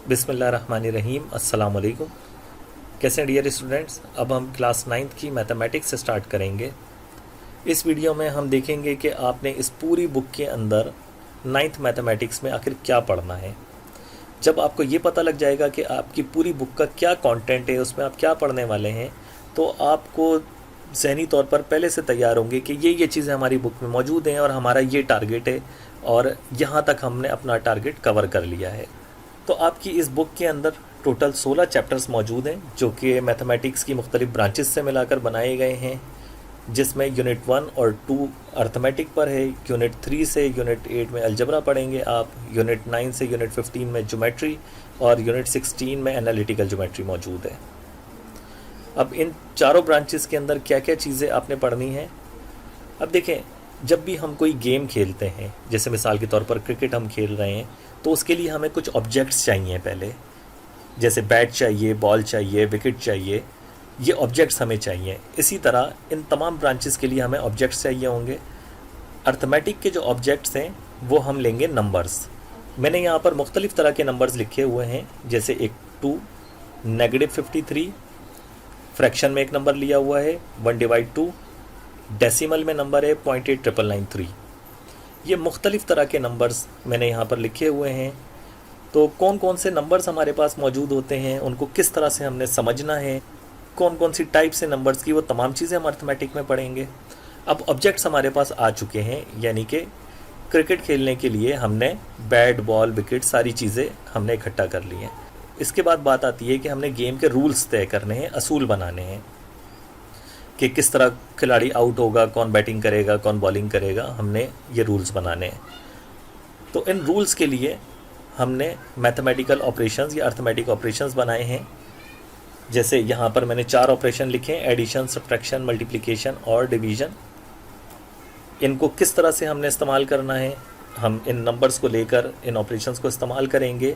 बिस्मिल्लाहिर्रहमानिर्रहीम। अस्सलाम वालेकुम। कैसे हैं डियर स्टूडेंट्स। अब हम क्लास 9th की मैथमेटिक्स से स्टार्ट करेंगे। इस वीडियो में हम देखेंगे कि आपने इस पूरी बुक के अंदर 9th मैथमेटिक्स में आखिर क्या पढ़ना है। जब आपको ये पता लग जाएगा कि आपकी पूरी बुक का क्या कंटेंट है, उसमें आप क्या पढ़ने वाले हैं, तो आपको ज़हनी तौर पर पहले से तैयार होंगे कि ये चीज़ें हमारी बुक में मौजूद हैं और हमारा ये टारगेट है और यहाँ तक हमने अपना टारगेट कवर कर लिया है। तो आपकी इस बुक के अंदर टोटल 16 चैप्टर्स मौजूद हैं जो कि मैथमेटिक्स की मुख्तलिफ ब्रांचेस से मिलाकर बनाए गए हैं, जिसमें यूनिट 1 और 2 अर्थमेटिक पर है, यूनिट 3 से यूनिट 8 में अलजबरा पढ़ेंगे आप, यूनिट 9 से यूनिट 15 में ज्योमेट्री और यूनिट 16 में एनालिटिकल ज्योमेट्री मौजूद है। अब इन चारों ब्रांचेस के अंदर क्या क्या चीज़ें आपने पढ़नी है। अब देखें, जब भी हम कोई गेम खेलते हैं, जैसे मिसाल के तौर पर क्रिकेट हम खेल रहे हैं, तो उसके लिए हमें कुछ ऑब्जेक्ट्स चाहिए पहले, जैसे बैट चाहिए, बॉल चाहिए, विकेट चाहिए, ये ऑब्जेक्ट्स हमें चाहिए। इसी तरह इन तमाम ब्रांचेस के लिए हमें ऑब्जेक्ट्स चाहिए होंगे। अर्थमेटिक के जो ऑब्जेक्ट्स हैं वो हम लेंगे नंबर्स। मैंने यहाँ पर मुख्तलिफ़ तरह के नंबर्स लिखे हुए हैं, जैसे एक 2, -53, फ्रैक्शन में एक नंबर लिया हुआ है 1/2, डेसिमल में नंबर है 0.8993। ये मुख्तलिफ़ तरह के नंबर्स मैंने यहाँ पर लिखे हुए हैं। तो कौन कौन से नंबर्स हमारे पास मौजूद होते हैं, उनको किस तरह से हमने समझना है, कौन कौन सी टाइप से नंबर्स की, वो तमाम चीज़ें हम अर्थमेटिक में पढ़ेंगे। अब ऑब्जेक्ट्स हमारे पास आ चुके हैं, यानी कि क्रिकेट खेलने के लिए हमने बैट, बॉल, विकेट सारी चीज़ें हमने इकट्ठा कर ली हैं। इसके बाद बात आती है कि हमने गेम के रूल्स तय करने हैं, असूल बनाने हैं कि किस तरह खिलाड़ी आउट होगा, कौन बैटिंग करेगा, कौन बॉलिंग करेगा, हमने ये रूल्स बनाने हैं। तो इन रूल्स के लिए हमने मैथमेटिकल ऑपरेशंस या अर्थमेटिक ऑपरेशंस बनाए हैं। जैसे यहाँ पर मैंने 4 ऑपरेशन लिखे हैं, एडिशन, सब्ट्रैक्शन, मल्टीप्लिकेशन और डिवीज़न। इनको किस तरह से हमने इस्तेमाल करना है, हम इन नंबर्स को लेकर इन ऑपरेशंस को इस्तेमाल करेंगे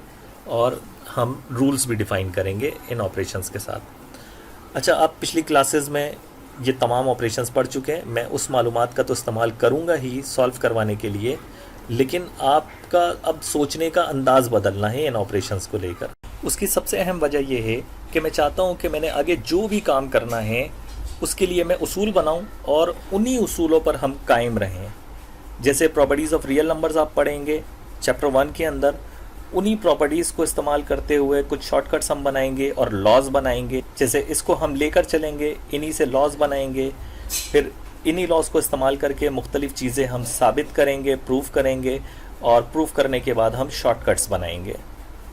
और हम रूल्स भी डिफ़ाइन करेंगे इन ऑपरेशंस के साथ। अच्छा, आप पिछली क्लासेस में ये तमाम ऑपरेशंस पढ़ चुके हैं। मैं उस मालूमात का तो इस्तेमाल करूँगा ही सॉल्व करवाने के लिए, लेकिन आपका अब सोचने का अंदाज़ बदलना है इन ऑपरेशंस को लेकर। उसकी सबसे अहम वजह यह है कि मैं चाहता हूँ कि मैंने आगे जो भी काम करना है उसके लिए मैं उसूल बनाऊँ और उन्हीं उसूलों पर हम कायम रहें। जैसे प्रॉपर्टीज़ ऑफ रियल नंबर्स आप पढ़ेंगे चैप्टर 1 के अंदर, उन्हीं प्रॉपर्टीज़ को इस्तेमाल करते हुए कुछ शॉर्टकट्स हम बनाएंगे और लॉज बनाएंगे। जैसे इसको हम लेकर चलेंगे, इन्हीं से लॉज बनाएंगे, फिर इन्हीं लॉज को इस्तेमाल करके मुख्तलिफ़ चीज़ें हम साबित करेंगे, प्रूफ करेंगे और प्रूफ करने के बाद हम शॉर्टकट्स बनाएंगे।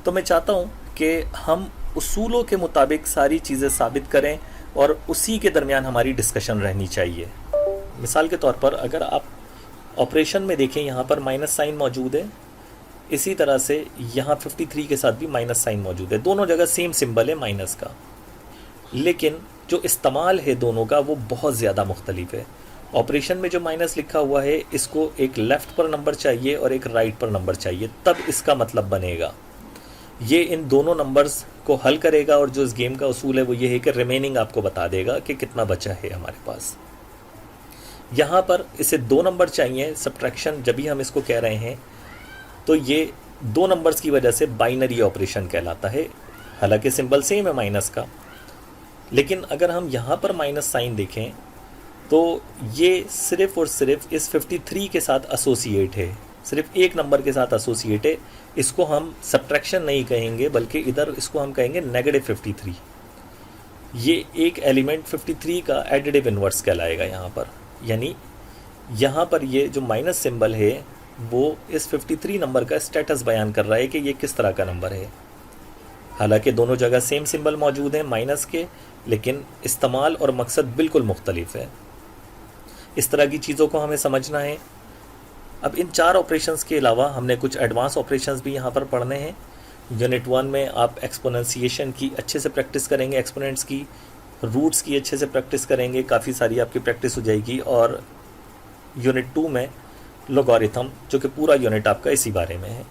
तो मैं चाहता हूँ कि हम उसूलों के मुताबिक सारी चीज़ें साबित करें और उसी के दरमियान हमारी डिस्कशन रहनी चाहिए। मिसाल के तौर पर अगर आप ऑपरेशन में देखें, यहाँ पर माइनस साइन मौजूद है, इसी तरह से यहाँ 53 के साथ भी माइनस साइन मौजूद है। दोनों जगह सेम सिंबल है माइनस का, लेकिन जो इस्तेमाल है दोनों का वो बहुत ज़्यादा मुख्तलिफ है। ऑपरेशन में जो माइनस लिखा हुआ है, इसको एक लेफ़्ट पर नंबर चाहिए और एक राइट पर नंबर चाहिए, तब इसका मतलब बनेगा। ये इन दोनों नंबर्स को हल करेगा और जो इस गेम का उसूल है वो ये है कि रिमेनिंग आपको बता देगा कि कितना बचा है हमारे पास। यहाँ पर इसे 2 नंबर चाहिए, सब्ट्रैक्शन जब भी हम इसको कह रहे हैं तो ये 2 नंबर्स की वजह से बाइनरी ऑपरेशन कहलाता है। हालांकि सिंबल सेम है माइनस का, लेकिन अगर हम यहाँ पर माइनस साइन देखें तो ये सिर्फ़ और सिर्फ इस 53 के साथ एसोसिएट है, सिर्फ एक नंबर के साथ एसोसिएट है। इसको हम सब्ट्रैक्शन नहीं कहेंगे, बल्कि इधर इसको हम कहेंगे -53। ये एक एलिमेंट 53 का एडिटिव इन्वर्स कहलाएगा यहाँ पर। यानी यहाँ पर ये जो माइनस सिंबल है वो इस 53 नंबर का स्टेटस बयान कर रहा है कि ये किस तरह का नंबर है। हालांकि दोनों जगह सेम सिंबल मौजूद हैं माइनस के, लेकिन इस्तेमाल और मकसद बिल्कुल मुख्तलिफ है। इस तरह की चीज़ों को हमें समझना है। अब इन 4 ऑपरेशंस के अलावा हमने कुछ एडवांस ऑपरेशंस भी यहाँ पर पढ़ने हैं। यूनिट 1 में आप एक्सपोनेंशिएशन की अच्छे से प्रैक्टिस करेंगे, एक्सपोनेंट्स की, रूट्स की अच्छे से प्रैक्टिस करेंगे, काफ़ी सारी आपकी प्रैक्टिस हो जाएगी। और यूनिट 2 में लॉगरिथम, जो कि पूरा यूनिट आपका इसी बारे में है।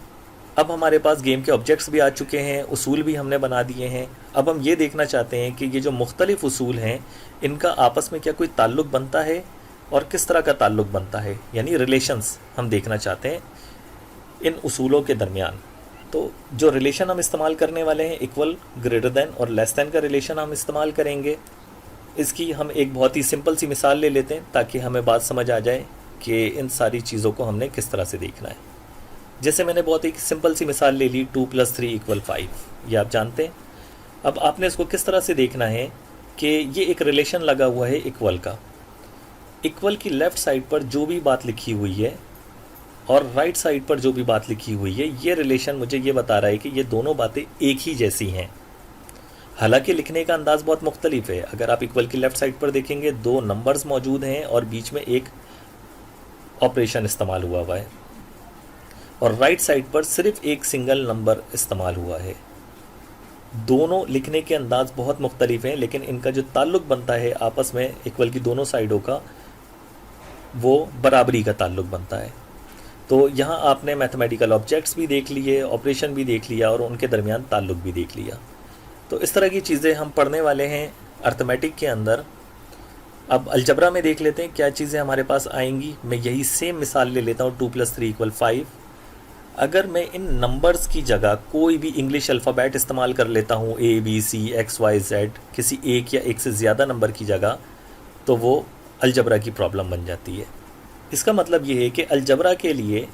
अब हमारे पास गेम के ऑब्जेक्ट्स भी आ चुके हैं, उसूल भी हमने बना दिए हैं। अब हम ये देखना चाहते हैं कि ये जो मुख्तलिफ उसूल हैं इनका आपस में क्या कोई ताल्लुक़ बनता है और किस तरह का ताल्लुक़ बनता है, यानी रिलेशंस हम देखना चाहते हैं इन उसूलों के दरमियान। तो जो रिलेशन हम इस्तेमाल करने वाले हैं, इक्वल, ग्रेटर देन और लेस देन का रिलेशन हम इस्तेमाल करेंगे। इसकी हम एक बहुत ही सिंपल सी मिसाल ले लेते हैं ताकि हमें बात समझ आ जाए कि इन सारी चीज़ों को हमने किस तरह से देखना है। जैसे मैंने बहुत ही सिंपल सी मिसाल ले ली, 2 + 3 = 5, ये आप जानते हैं। अब आपने इसको किस तरह से देखना है कि ये एक रिलेशन लगा हुआ है इक्वल का। इक्वल की लेफ़्ट साइड पर जो भी बात लिखी हुई है और राइट साइड पर जो भी बात लिखी हुई है, ये रिलेशन मुझे ये बता रहा है कि ये दोनों बातें एक ही जैसी हैं। हालांकि लिखने का अंदाज़ बहुत मुख्तलिफ है। अगर आप इक्वल की लेफ़्ट साइड पर देखेंगे, 2 नंबर्स मौजूद हैं और बीच में एक ऑपरेशन इस्तेमाल हुआ है, और राइट साइड पर सिर्फ एक सिंगल नंबर इस्तेमाल हुआ है। दोनों लिखने के अंदाज़ बहुत मुख्तलिफ हैं, लेकिन इनका जो ताल्लुक़ बनता है आपस में इक्वल की दोनों साइडों का, वो बराबरी का ताल्लुक़ बनता है। तो यहाँ आपने मैथमेटिकल ऑब्जेक्ट्स भी देख लिए, ऑपरेशन भी देख लिया और उनके दरमियान ताल्लुक़ भी देख लिया। तो इस तरह की चीज़ें हम पढ़ने वाले हैं अर्थमेटिक के अंदर। अब अलजबरा में देख लेते हैं क्या चीज़ें हमारे पास आएंगी। मैं यही सेम मिसाल ले लेता हूँ, 2 + 3 = 5। अगर मैं इन नंबर्स की जगह कोई भी इंग्लिश अल्फ़ाबेट इस्तेमाल कर लेता हूँ, ABC, XYZ, किसी एक या एक से ज़्यादा नंबर की जगह, तो वो अलजबरा की प्रॉब्लम बन जाती है। इसका मतलब ये है कि अलजबरा के लिए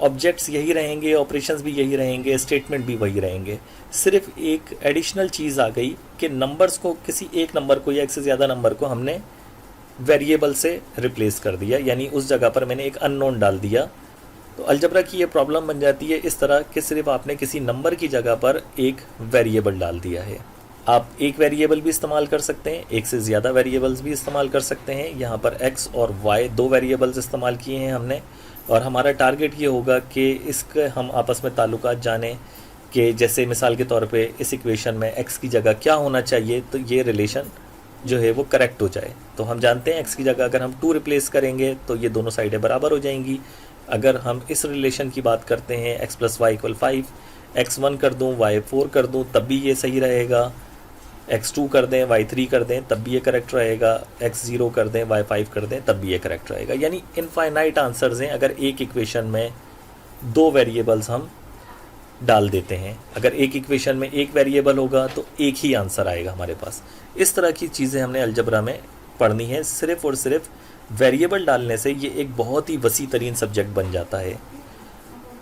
ऑब्जेक्ट्स यही रहेंगे, ऑपरेशंस भी यही रहेंगे, स्टेटमेंट भी वही रहेंगे। सिर्फ एक एडिशनल चीज़ आ गई कि नंबर्स को, किसी एक नंबर को या एक से ज़्यादा नंबर को हमने वेरिएबल से रिप्लेस कर दिया, यानी उस जगह पर मैंने एक अननोन डाल दिया। तो अलजबरा की ये प्रॉब्लम बन जाती है इस तरह कि सिर्फ आपने किसी नंबर की जगह पर एक वेरिएबल डाल दिया है। आप एक वेरिएबल भी इस्तेमाल कर सकते हैं, एक से ज़्यादा वेरिएबल्स भी इस्तेमाल कर सकते हैं। यहाँ पर x और y 2 वेरिएबल्स इस्तेमाल किए हैं हमने, और हमारा टारगेट ये होगा कि इसके हम आपस में ताल्लुकात जानें कि जैसे मिसाल के तौर पे इस इक्वेशन में x की जगह क्या होना चाहिए, तो ये रिलेशन जो है वो करेक्ट हो जाए। तो हम जानते हैं x की जगह अगर हम 2 रिप्लेस करेंगे तो ये दोनों साइडें बराबर हो जाएंगी। अगर हम इस रिलेशन की बात करते हैं, x + y = 5, x 1 कर दूँ, y 4 कर दूँ, तब भी ये सही रहेगा। x 2 कर दें, y 3 कर दें, तब भी ये करेक्ट रहेगा। x 0 कर दें, y 5 कर दें, तब भी ये करेक्ट रहेगा। यानी इनफाइनाइट आंसर्स हैं अगर एक इक्वेशन में 2 वेरिएबल्स हम डाल देते हैं। अगर एक इक्वेशन में एक वेरिएबल होगा तो एक ही आंसर आएगा हमारे पास। इस तरह की चीज़ें हमने अलजबरा में पढ़नी है। सिर्फ़ और सिर्फ वेरिएबल डालने से ये एक बहुत ही वसी तरीन सब्जेक्ट बन जाता है।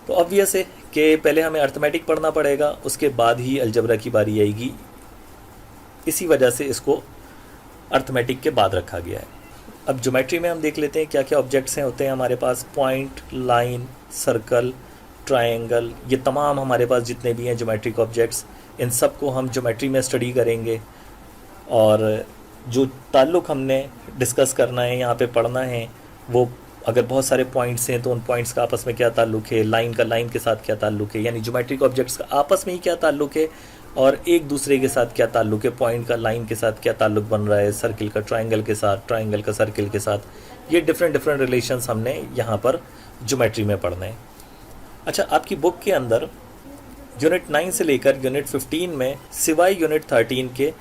तो ऑब्वियस है कि पहले हमें अर्थमेटिक पढ़ना पड़ेगा, उसके बाद ही अलजबरा की बारी आएगी। इसी वजह से इसको अर्थमेटिक के बाद रखा गया है। अब ज्योमेट्री में हम देख लेते हैं क्या क्या ऑब्जेक्ट्स हैं होते हैं हमारे पास। पॉइंट, लाइन, सर्कल, ट्रायंगल, ये तमाम हमारे पास जितने भी हैं ज्योमेट्रिक ऑब्जेक्ट्स, इन सब को हम ज्योमेट्री में स्टडी करेंगे। और जो ताल्लुक़ हमने डिस्कस करना है, यहाँ पे पढ़ना है, वो अगर बहुत सारे पॉइंट्स हैं तो उन पॉइंट्स का आपस में क्या ताल्लुक़ है, लाइन का लाइन के साथ क्या ताल्लुक़ है, यानी ज्योमेट्रिक ऑब्जेक्ट्स का आपस में ही क्या ताल्लुक़ है और एक दूसरे के साथ क्या ताल्लुक़ है। पॉइंट का लाइन के साथ क्या ताल्लुक़ बन रहा है, सर्किल का ट्रायंगल के साथ, ट्रायंगल का सर्किल के साथ। ये डिफरेंट रिलेशंस हमने यहाँ पर ज्योमेट्री में पढ़ना है। अच्छा, आपकी बुक के अंदर यूनिट 9 से लेकर यूनिट 15 में सिवाय यूनिट 13 के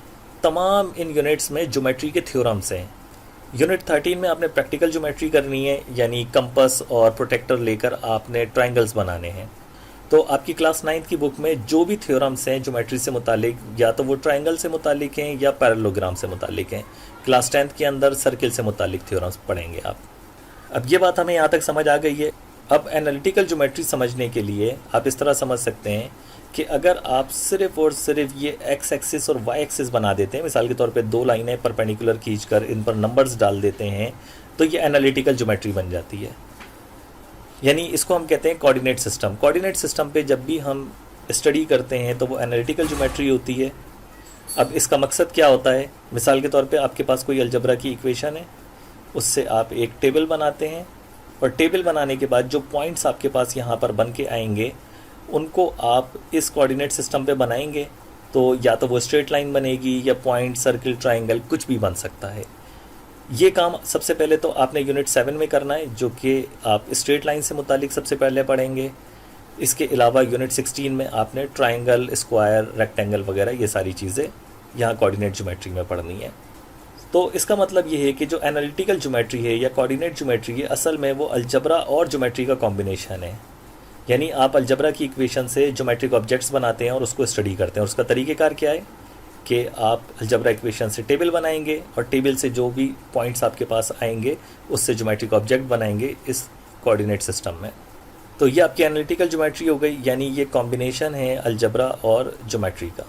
तमाम इन यूनिट्स में ज्योमेट्री के थ्योरम्स हैं। यूनिट 13 में आपने प्रैक्टिकल ज्योमेट्री करनी है, यानी कंपास और प्रोटेक्टर लेकर आपने ट्रायंगल्स बनाने हैं। तो आपकी क्लास 9th की बुक में जो भी थ्योरम्स हैं ज्योमेट्री से मुतालिक, या तो वो ट्रायंगल से मुतालिक हैं या पैरेललोग्राम से मुतालिक हैं। क्लास 10th के अंदर सर्किल से मुतालिक थ्योरम्स पढ़ेंगे आप। अब ये बात हमें यहाँ तक समझ आ गई है। अब एनालिटिकल ज्योमेट्री समझने के लिए आप इस तरह समझ सकते हैं कि अगर आप सिर्फ और सिर्फ ये एक्स एक्सिस और वाई एक्सिस बना देते हैं, मिसाल के तौर पे 2 लाइनें परपेंडिकुलर खींचकर इन पर नंबर्स डाल देते हैं, तो ये एनालिटिकल ज्योमेट्री बन जाती है। यानी इसको हम कहते हैं कोऑर्डिनेट सिस्टम। कोऑर्डिनेट सिस्टम पे जब भी हम स्टडी करते हैं तो वो एनालिटिकल ज्योमेट्री होती है। अब इसका मकसद क्या होता है, मिसाल के तौर पे आपके पास कोई अलजबरा की इक्वेशन है, उससे आप एक टेबल बनाते हैं, और टेबल बनाने के बाद जो पॉइंट्स आपके पास यहाँ पर बन के आएंगे उनको आप इस कोऑर्डिनेट सिस्टम पे बनाएंगे। तो या तो वो स्ट्रेट लाइन बनेगी या पॉइंट, सर्किल, ट्रायंगल, कुछ भी बन सकता है। ये काम सबसे पहले तो आपने यूनिट 7 में करना है, जो कि आप स्ट्रेट लाइन से मुतालिक सबसे पहले पढ़ेंगे। इसके अलावा यूनिट 16 में आपने ट्रायंगल, स्क्वायर, रेक्टेंगल वगैरह ये सारी चीज़ें यहाँ कोऑर्डिनेट ज्योमेट्री में पढ़नी है। तो इसका मतलब ये है कि जो एनालिटिकल ज्योमेट्री है या कोऑर्डिनेट ज्योमेट्री है, असल में वो अलजबरा और ज्योमेट्री का कॉम्बिनेशन है। यानी आप अलजबरा की इक्वेशन से ज्योमेट्रिक ऑब्जेक्ट्स बनाते हैं और उसको स्टडी करते हैं। और उसका तरीक़ेकार क्या है कि आप अलजबरा इक्वेशन से टेबल बनाएंगे और टेबल से जो भी पॉइंट्स आपके पास आएंगे उससे ज्योमेट्रिक ऑब्जेक्ट बनाएंगे इस कोऑर्डिनेट सिस्टम में। तो ये आपकी एनालिटिकल ज्योमेट्री हो गई, यानी ये कॉम्बिनेशन है अलजबरा और ज्योमेट्री का।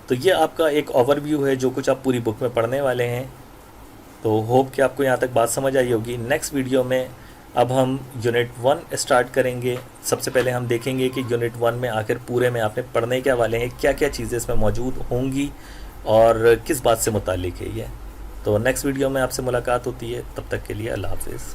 तो ये आपका एक ओवरव्यू है जो कुछ आप पूरी बुक में पढ़ने वाले हैं। तो होप कि आपको यहाँ तक बात समझ आई होगी। नेक्स्ट वीडियो में अब हम यूनिट 1 स्टार्ट करेंगे। सबसे पहले हम देखेंगे कि यूनिट 1 में आखिर पूरे में आपने पढ़ने क्या वाले हैं, क्या क्या चीज़ें इसमें मौजूद होंगी और किस बात से मुताल्लिक है ये। तो नेक्स्ट वीडियो में आपसे मुलाकात होती है, तब तक के लिए अल्लाह हाफिज़।